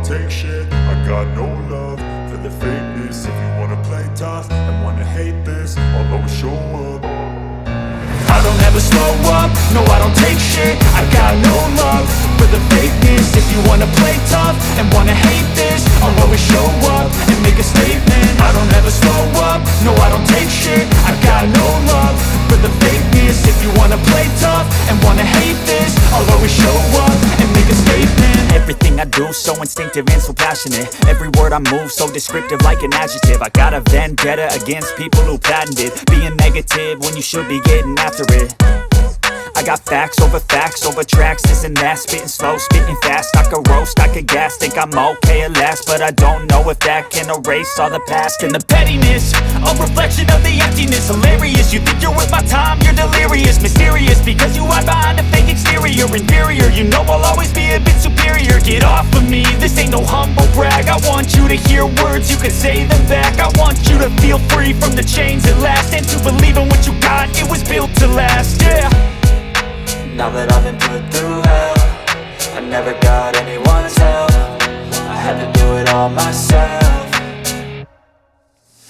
take shit. I got no love for the fakeness. If you wanna play tough and wanna hate this, I'll always show up. I don't ever slow up, no I don't take shit. I got no love for the fakeness. If you wanna play tough and wanna hate this, I'll always show up and make a statement. I don't ever slow up, no I don't take shit. I got no love for the fakeness. If you wanna play tough and wanna hate this, I'll always show up and make a statement. Everything I do so instinctive and so passionate. Every word I move so descriptive like an adjective. I got a vendetta against people who patented being negative when you should be getting after it. I got facts over tracks, this and that. Spitting slow, spitting fast. I could roast, I could gas. Think I'm okay at last, but I don't know if that can erase all the past. And the pettiness, a reflection of the emptiness. Hilarious, you think you're worth my time, you're delirious. Mysterious, because you hide behind a fake exterior. Inferior, you know I'll always be a bit superior. Get off of me, this ain't no humble brag. I want you to hear words, you can say them back. I want you to feel free from the chains at last, and to believe in what you got, it was built to last, yeah. Now that I've been put through hell, I never got anyone's help. I had to do it all myself.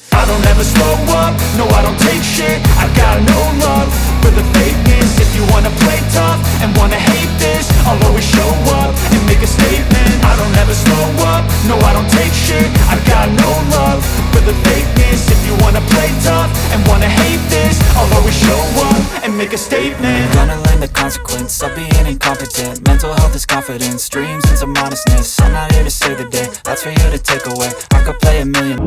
I don't ever slow up, no I don't take shit. I got no love for the fakeness. If you wanna play tough and wanna hate this, I'll always show up and make a statement. I don't ever slow up, no I don't take shit. I got no love for the fakeness. If you wanna play tough and wanna hate this, I'll always show up and make a statement. Gonna learn the consequence of being incompetent. Mental health is confidence, dreams and some honestness. I'm not here to save the day, that's for you to take away. I could play a million